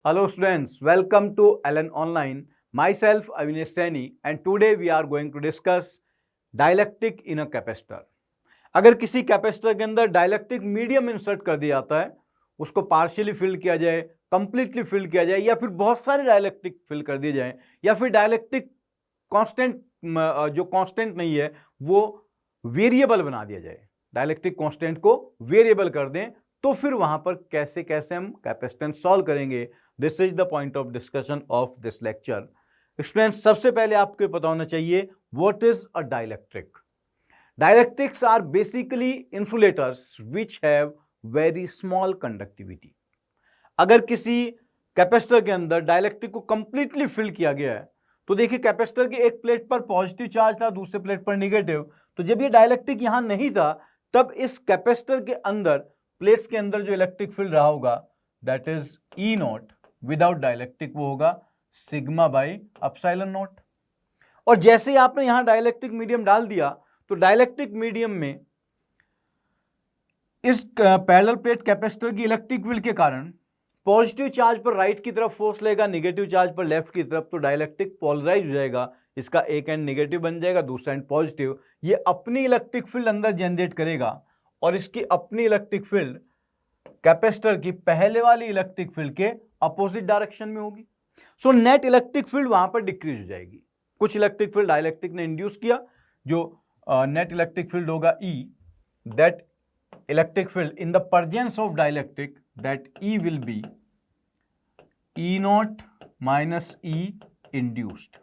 Hello students, welcome to LN Online. Myself Avinash Saini and today we are going to discuss dielectric in a capacitor. अगर किसी capacitor के अंदर dielectric medium insert कर दिया जाता है, उसको पार्शियली फिल किया जाए, कंप्लीटली फिल किया जाए या फिर बहुत सारे डायलेक्ट्रिक फिल कर दिए जाए या फिर डायलेक्ट्रिक कांस्टेंट जो कांस्टेंट नहीं है वो वेरिएबल बना दिया जाए, डायलेक्ट्रिक कांस्टेंट को वेरिएबल कर दें, तो फिर वहां पर कैसे कैसे हम कैपेसिटेंस सॉल्व करेंगे। This is the point of discussion of this lecture. Students, सबसे पहले आपको पता होना चाहिए what is a dielectric. Dielectrics are basically insulators which have very small conductivity. अगर किसी कैपेसिटर के अंदर डाइलेक्ट्रिक को कंप्लीटली फिल किया गया है, तो देखिए कैपेसिटर के एक प्लेट पर पॉजिटिव चार्ज था, दूसरे प्लेट पर नेगेटिव। तो जब ये डाइलेक्ट्रिक यहां नहीं था, तब इस कैपेसिटर के अंदर प्लेट्स के अंदर जो इलेक्ट्रिक फील्ड रहा होगा that is E not, without dielectric वो होगा सिग्मा बाई एप्सिलॉन नॉट। और जैसे ही आपने यहां डाइलेक्ट्रिक मीडियम डाल दिया, तो डाइलेक्ट्रिक मीडियम में इस पैरेलल प्लेट कैपेसिटर की इलेक्ट्रिक फील्ड के कारण पॉजिटिव चार्ज पर राइट की तरफ फोर्स लेगा, नेगेटिव चार्ज पर लेफ्ट की तरफ, तो डाइलेक्ट्रिक पोलराइज हो जाएगा। इसका एक एंड नेगेटिव बन जाएगा, दूसरा एंड पॉजिटिव। ये अपनी इलेक्ट्रिक फील्ड अंदर जनरेट करेगा और इसकी अपनी इलेक्ट्रिक फील्ड कैपेसिटर की पहले वाली इलेक्ट्रिक फील्ड के अपोजिट डायरेक्शन में होगी। सो नेट इलेक्ट्रिक फील्ड वहां पर डिक्रीज हो जाएगी। कुछ इलेक्ट्रिक फील्ड डाइलेक्ट्रिक ने इंड्यूस किया, जो नेट इलेक्ट्रिक फील्ड होगा E, that electric field in the presence of dielectric, that E will be E not minus E induced,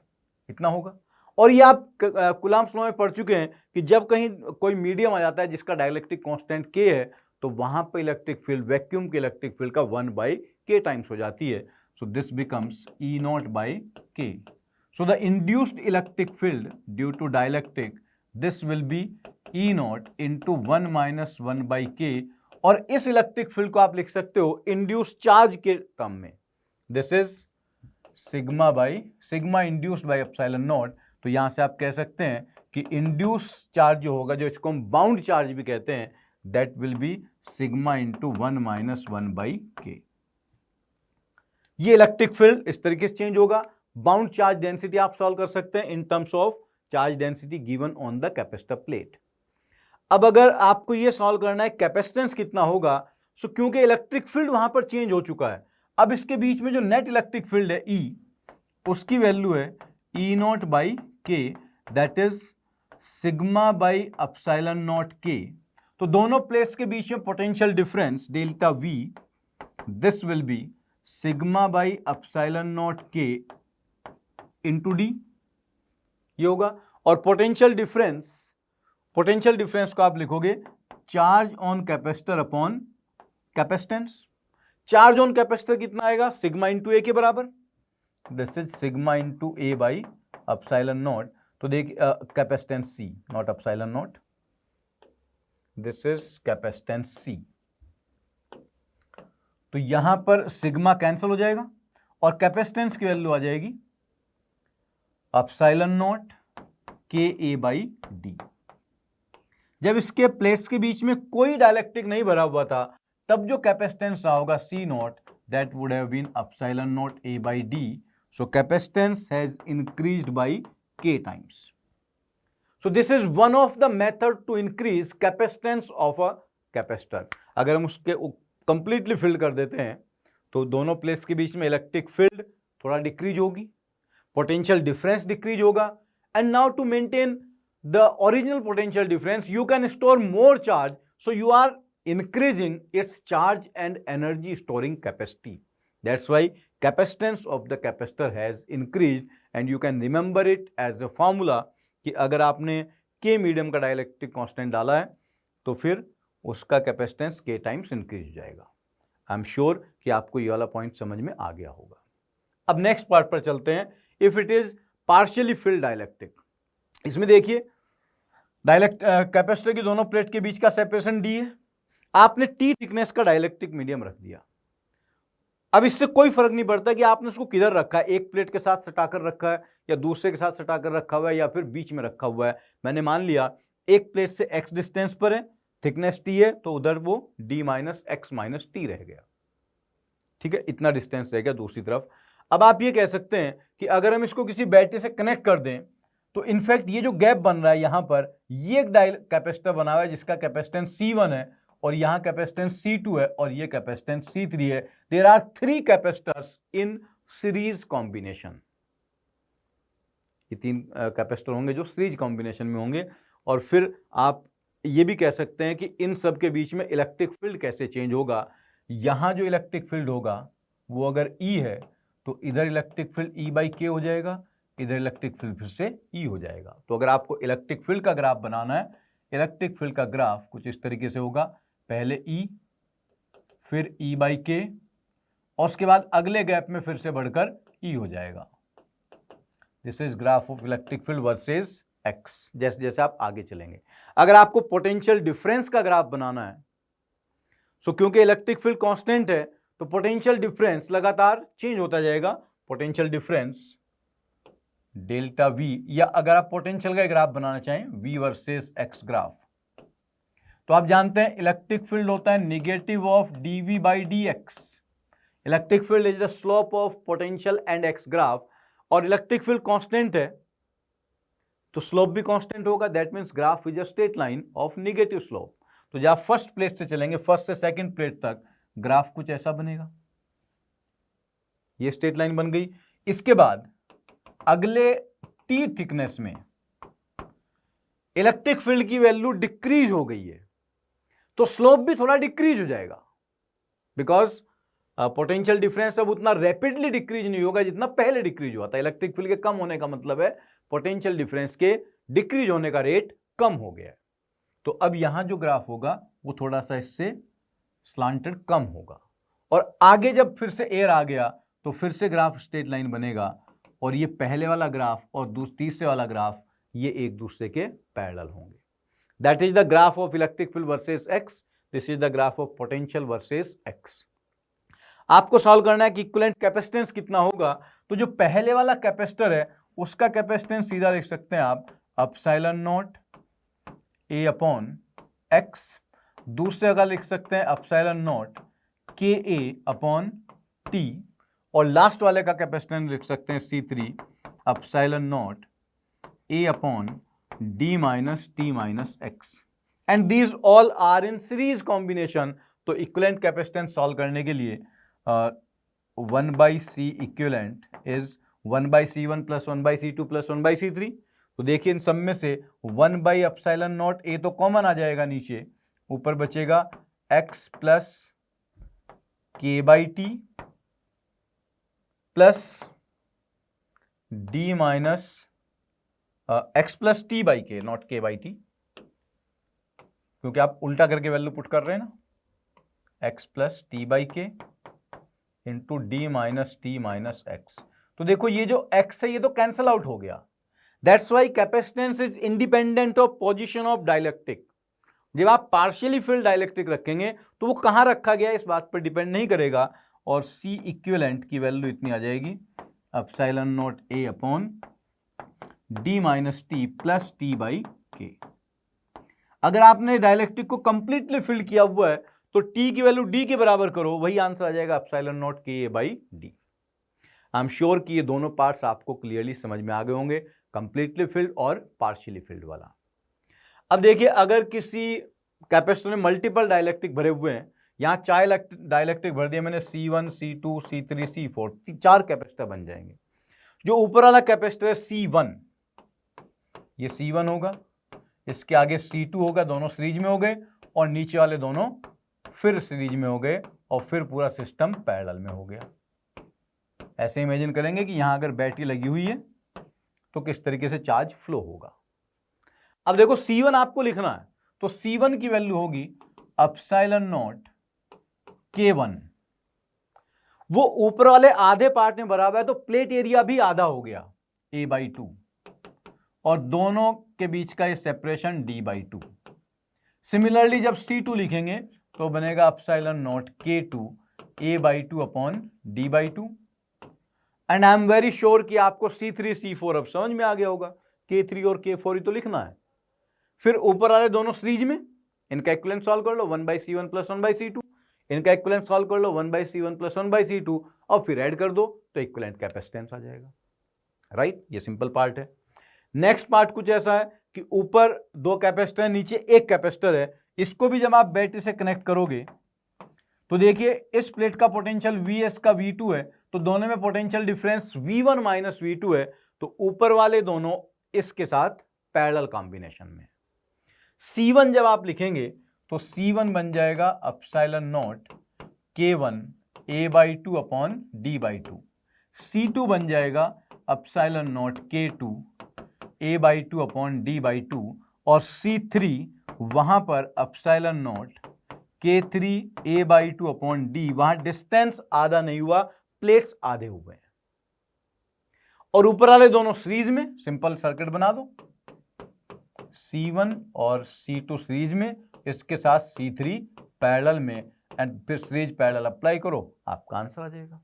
इतना होगा। और ये आप कूलम्ब्स लॉ में पढ़ चुके हैं कि जब कहीं कोई मीडियम आ जाता है जिसका डाइलेक्ट्रिक कांस्टेंट K है, तो वहां पर इलेक्ट्रिक फील्ड वैक्यूम के इलेक्ट्रिक फील्ड का 1/K टाइम्स हो जाती है। So this becomes E naught by K। So the induced electric field due to dielectric, this will be E naught into 1 minus 1/K। और इस इलेक्ट्रिक फील्ड को आप लिख सकते हो इंड्यूस्ड चार्ज के टर्म में, this is sigma induced by epsilon not. तो यहां से आप कह सकते हैं कि इंड्यूस चार्ज जो होगा, जो इसको हम बाउंड चार्ज भी कहते हैं, that will be sigma into 1 minus 1/K। ये इलेक्ट्रिक फील्ड इस तरीके से चेंज होगा। बाउंड चार्ज डेंसिटी आप सॉल्व कर सकते हैं in terms of charge density given on the capacitor plate. अब अगर आपको यह सॉल्व करना है कैपेसिटेंस कितना होगा, सो क्योंकि इलेक्ट्रिक फील्ड वहां पर चेंज हो चुका है, अब इसके बीच में जो नेट इलेक्ट्रिक फील्ड है E, उसकी वैल्यू है E naught by K, that is sigma by epsilon not K। तो दोनों प्लेट्स के बीच में potential difference delta V, this will B sigma by epsilon not K into D, ये होगा। और पोटेंशियल डिफरेंस को आप लिखोगे charge on capacitor upon capacitance. Charge on capacitor कितना आएगा, सिग्मा इंटू ए के बराबर, this is sigma into A by epsilon not. तो देख capacitance C, not epsilon not, this is capacitance C। तो यहां पर सिग्मा कैंसिल हो जाएगा और कैपेसिटेंस की वैल्यू आ जाएगी epsilon not KA by D। जब इसके प्लेट्स के बीच में कोई डाइलेक्ट्रिक नहीं भरा हुआ था, तब जो कैपेसिटेंस रहा होगा C naught, that would have been epsilon naught A by D। So capacitance has increased by K times. So this is one of the method to increase capacitance of a capacitor। अगर हम उसके completely fill कर देते हैं, तो दोनों plates के बीच में इलेक्ट्रिक फील्ड थोड़ा डिक्रीज होगी, पोटेंशियल डिफरेंस डिक्रीज होगा, and now to maintain the original potential difference you can store more charge, so you are increasing its charge and energy storing capacity. That's why capacitance of the capacitor has increased, and you can remember it as a formula कि अगर आपने K medium का dielectric constant डाला है, तो फिर उसका capacitance K times increase हो जाएगा। आई एम श्योर कि आपको ये वाला पॉइंट समझ में आ गया होगा। अब नेक्स्ट पार्ट पर चलते हैं। If it is partially field dielectric, इसमें देखिए कैपेसिटर की दोनों प्लेट के बीच का सेपरेशन D है, आपने T थिकनेस का डाइलेक्ट्रिक मीडियम रख दिया। अब इससे कोई फर्क नहीं पड़ता कि आपने उसको किधर रखा है, एक प्लेट के साथ सटाकर रखा है या दूसरे के साथ सटाकर रखा हुआ है या फिर बीच में रखा हुआ है। मैंने मान लिया एक प्लेट से x डिस्टेंस पर है, थिकनेस T है, तो उधर वो D minus x minus T रह गया। ठीक है, इतना डिस्टेंस रह गया दूसरी तरफ। अब आप ये कह सकते हैं कि अगर हम इसको किसी बैटरी से कनेक्ट कर दें तो इनफैक्ट ये जो गैप बन रहा है यहां पर, ये एक कैपेसिटर बना हुआ है जिसका कैपेसिटेंस C1 है और यहां कैपेसिटेंस C2 है और ये कैपेसिटेंस C3 है। There are 3 capacitors in series combination. ये 3 कैपेसिटर होंगे जो सीरीज कॉम्बिनेशन में होंगे। और फिर आप ये भी कह सकते हैं कि इन सब के बीच में इलेक्ट्रिक फील्ड कैसे चेंज होगा। यहां जो इलेक्ट्रिक फील्ड होगा वो अगर E है तो इधर इलेक्ट्रिक फील्ड E/K हो जाएगा, इधर इलेक्ट्रिक फील्ड फिर से E हो जाएगा। तो अगर आपको इलेक्ट्रिक फील्ड का ग्राफ बनाना है, इलेक्ट्रिक फील्ड का ग्राफ कुछ इस तरीके से होगा, पहले E फिर E/K और उसके बाद अगले गैप में फिर से बढ़कर E हो जाएगा। This is graph of electric field versus X। जैसे जैसे आप आगे चलेंगे, अगर आपको पोटेंशियल डिफरेंस का ग्राफ बनाना है, सो क्योंकि इलेक्ट्रिक फील्ड कांस्टेंट है तो पोटेंशियल डिफरेंस लगातार चेंज होता जाएगा। पोटेंशियल डिफरेंस डेल्टा V, या अगर आप पोटेंशियल का ग्राफ बनाना चाहें V वर्सेस X ग्राफ, तो आप जानते हैं इलेक्ट्रिक फील्ड होता है negative of dV/dx। Electric field is the slope of potential and X graph, और इलेक्ट्रिक फील्ड कांस्टेंट है तो स्लोप भी कांस्टेंट होगा। That means graph is a straight line of negative slope. तो जब आप फर्स्ट प्लेट से चलेंगे, फर्स्ट से सेकंड प्लेट तक, ग्राफ कुछ ऐसा बनेगा। ये स्ट्रेट लाइन बन गई। इसके बाद अगले T थिकनेस में इलेक्ट्रिक फील्ड की वैल्यू डिक्रीज हो गई है तो स्लोप भी थोड़ा डिक्रीज हो जाएगा, बिकॉज पोटेंशियल डिफरेंस अब उतना रैपिडली डिक्रीज नहीं होगा जितना पहले डिक्रीज हुआ था। इलेक्ट्रिक फील्ड के कम होने का मतलब है पोटेंशियल डिफरेंस के डिक्रीज होने का रेट कम हो गया है। तो अब यहां जो ग्राफ होगा वो थोड़ा सा इससे स्लांटेड कम होगा, और आगे जब फिर से एयर आ गया तो फिर से ग्राफ स्ट्रेट लाइन बनेगा, और ये पहले वाला ग्राफ और तीसरे वाला ग्राफ ये एक दूसरे के पैरेलल होंगे। That is the graph of electric field versus X। This is the graph of potential versus X। आपको सॉल्व करना है कि इक्विवेलेंट कैपेसिटेंस कितना होगा। तो जो पहले वाला कैपेसिटर है उसका कैपेसिटेंस सीधा लिख सकते हैं आप एप्सिलॉन नॉट A/X। दूसरे का लिख सकते हैं एप्सिलॉन नॉट KA/T, और लास्ट वाले का कैपेसिटेंस लिख सकते हैं C3 epsilon naught A/D-T-X, and these all are in series combination. तो इक्विवेलेंट कैपेसिटेंस सॉल्व करने के लिए 1/C equivalent is 1/C1 plus 1/C2 plus 1/C3। तो देखिए इन सब में से 1/एप्सिलॉन नॉट A तो कॉमन आ जाएगा नीचे, ऊपर बचेगा X plus K/T plus D minus X plus T/K, not K/T, क्योंकि आप उल्टा करके वैल्यू पुट कर रहे हैं ना। X plus T/K into D minus T minus X। तो देखो ये जो X है ये तो कैंसल आउट हो गया। That's why capacitance is independent of position of dielectric. जब आप पार्शियली फिल्ड डाइलेक्ट्रिक रखेंगे तो वो कहां रखा गया इस बात पर डिपेंड नहीं करेगा, और C इक्विवेलेंट की वैल्यू इतनी आ जाएगी epsilon not A/D minus T plus T/K। अगर आपने डाइलेक्ट्रिक को कंप्लीटली फिल्ड किया हुआ है तो T की वैल्यू D के बराबर करो, वही आंसर आ जाएगा epsilon not KA/D। I am sure कि ये दोनों पार्ट्स आपको क्लियरली समझ में आ गए होंगे, कंप्लीटली फिल्ड और पार्शियली फिल्ड वाला। अब देखिए अगर किसी कैपेसिटर में मल्टीपल डाइलेक्ट्रिक भरे हुए हैं, यहां 4 डाइलेक्ट्रिक भर दिए मैंने, C1 C2 C3 C4, 4 capacitor बन जाएंगे। जो ऊपर वाला कैपेसिटर है C1, ये C1 होगा, इसके आगे C2 होगा, दोनों सीरीज में हो गए, और नीचे वाले दोनों फिर सीरीज में हो गए, और फिर पूरा सिस्टम पैरेलल में हो गया। ऐसे इमेजिन करेंगे कि यहां अगर बैटरी लगी हुई है तो किस तरीके से चार्ज फ्लो होगा। अब देखो C1 आपको लिखना है, तो C1 की वैल्यू होगी एप्सिलॉन नॉट K1। वो ऊपर वाले आधे पार्ट में बराबर है तो प्लेट एरिया भी आधा हो गया A/2, और दोनों के बीच का ये सेपरेशन D/2। सिमिलरली जब C2 लिखेंगे तो बनेगा epsilon not K2 A/2/D/2। And I am very sure कि आपको C3 C4 अब समझ में आ गया होगा। K3 और K4 ही तो लिखना है। फिर ऊपर वाले दोनों सीरीज में, इनका इक्विवेलेंट सॉल्व कर लो, 1/C1 प्लस 1/C2। इनका इक्विवेलेंट सॉल्व कर लो, 1/C1 + 1/C2 और फिर ऐड कर दो तो इक्विवेलेंट कैपेसिटेंस आ जाएगा, राइट। ये सिंपल पार्ट है। नेक्स्ट पार्ट कुछ ऐसा है कि ऊपर 2 कैपेसिटर है, नीचे 1 कैपेसिटर है। इसको भी जब आप बैटरी से कनेक्ट करोगे तो देखिए इस प्लेट का पोटेंशियल Vs का V2 है, तो दोनों में पोटेंशियल डिफरेंस V1 - V2 है, तो ऊपर वाले दोनों इसके साथ पैरेलल कॉम्बिनेशन में। C1 जब आप लिखेंगे तो C1 बन जाएगा ε0 K1 A/2 upon D/2। C2 बन जाएगा ε0 K2 A/2 अपॉन D/2 और C3 वहां पर ε0 K3 A/2 अपॉन D, वहां डिस्टेंस आधा नहीं हुआ, प्लेट्स आधे हुए हैं और ऊपर वाले दोनों सीरीज में। सिंपल सर्किट बना दो, C1 और C2 सीरीज में, इसके साथ C3 पैरेलल में, एंड फिर सीरीज पैरेलल अप्लाई करो, आपका आंसर आ जाएगा,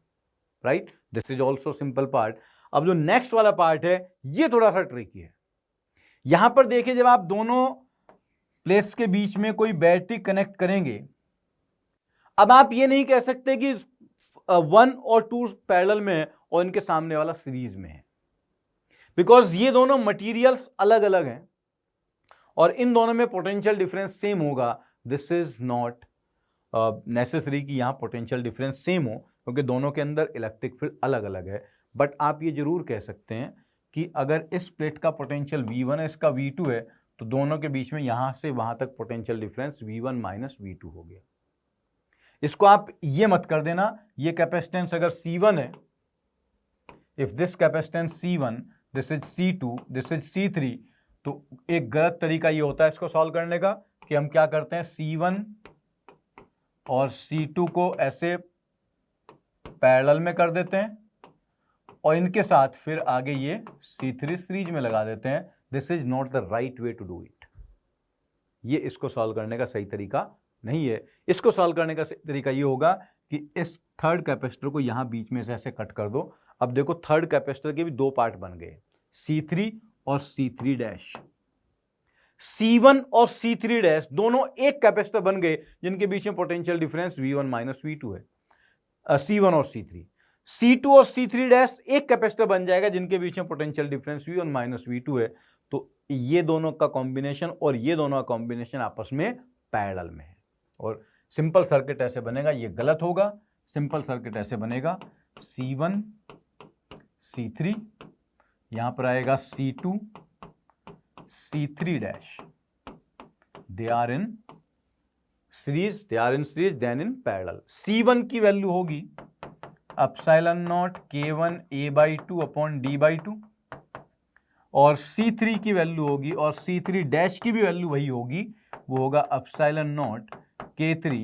right. This is also simple part. अब जो नेक्स्ट वाला पार्ट है ये थोड़ा सा ट्रिकी है। यहां पर देखिए जब आप दोनों प्लेट्स के बीच में कोई बैटरी कनेक्ट करेंगे, अब आप ये नहीं कह सकते कि 1 और 2 पैरेलल में है और इनके सामने वाला सीरीज में है, बिकॉज ये दोनों मटेरियल्स अलग अलग हैं और इन दोनों में पोटेंशियल डिफरेंस सेम होगा। दिस इज नॉट नेसेसरी कि यहां पोटेंशियल डिफरेंस सेम हो, क्योंकि दोनों के अंदर इलेक्ट्रिक फील्ड अलग अलग है। बट आप ये जरूर कह सकते हैं कि अगर इस प्लेट का पोटेंशियल V1 है, इसका V2 है, तो दोनों के बीच में यहां से वहां तक पोटेंशियल डिफरेंस V1 - V2 हो गया। इसको आप ये मत कर देना, ये कैपेसिटेंस अगर C1 है, if this capacitance C1, this is C2, this is C3, तो एक गलत तरीका ये होता है इसको सॉल्व करने का कि हम क्या करते हैं, C1 और C2 को ऐसे पैरेलल में कर देते हैं और इनके साथ फिर आगे ये C3 सीरीज में लगा देते हैं। This is not the right way to do it. ये इसको सॉल्व करने का सही तरीका नहीं है। इसको सॉल्व करने का सही तरीका ये होगा कि इस थर्ड कैपेसिटर को यहां बीच में से ऐसे कट कर दो। अब देखो थर्ड कैपेसिटर के भी 2 पार्ट बन गए, C3 और C3 C1 और C3 दोनों एक कैपेसिटर बन गए जिनके बीच में पोटेंशियल डिफरेंस V1 - V2 है। C1 और C3, C2 और C3 एक कैपेसिटर बन जाएगा जिनके बीच में पोटेंशियल डिफरेंस V1 - V2 है। तो ये दोनों का कॉम्बिनेशन और ये दोनों का कॉम्बिनेशन आपस में पैरेलल में है और सिंपल सर्किट ऐसे बनेगा, ये गलत होगा। सिंपल सर्किट ऐसे बनेगा, C1 C3, यहां पर आएगा C2 C3, they are in series, then in parallel. C1 की वैल्यू होगी ε0 K1 A/2 अपॉन D/2 और C3 की वैल्यू होगी, और C3 की भी वैल्यू वही होगी, वो होगा ε0 K3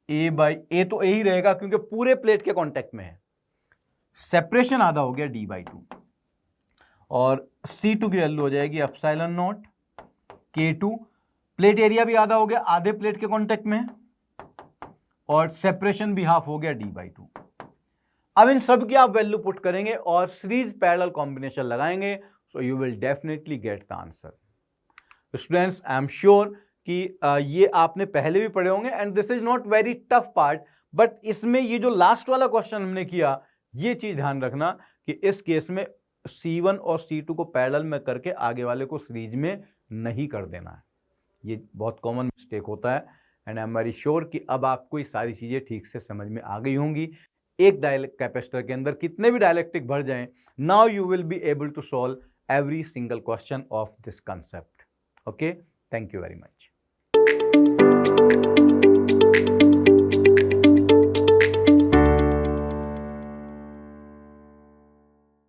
A तो यही रहेगा क्योंकि पूरे प्लेट के कांटेक्ट में है, सेपरेशन आधा हो गया D/2, और C2 की वैल्यू हो जाएगी ε0 K2, प्लेट एरिया भी आधा हो गया, आधे प्लेट के कांटेक्ट में है, और सेपरेशन भी हाफ हो गया D/2। अब इन सब की आप वैल्यू पुट करेंगे और सीरीज पैरेलल कॉम्बिनेशन लगाएंगे, so you will definitely get the answer. Students, I am sure कि ये आपने पहले भी पढ़े होंगे and this is not very tough part, but इसमें ये जो लास्ट वाला क्वेश्चन हमने किया, ये चीज ध्यान रखना कि इस केस में C1 और C2 को पैरेलल में करके आगे वाले को सीरीज में नहीं कर देना है। ये बहुत कॉमन मिस्टेक होता है and I am very sure कि अब आपको ये सारी चीजें ठीक से समझ में आ गई होंगी। एक कैपेसिटर के अंदर कितने भी डाइलेक्ट्रिक भर जाएं, now you will be able to solve every single question of this concept. Okay, thank you very much.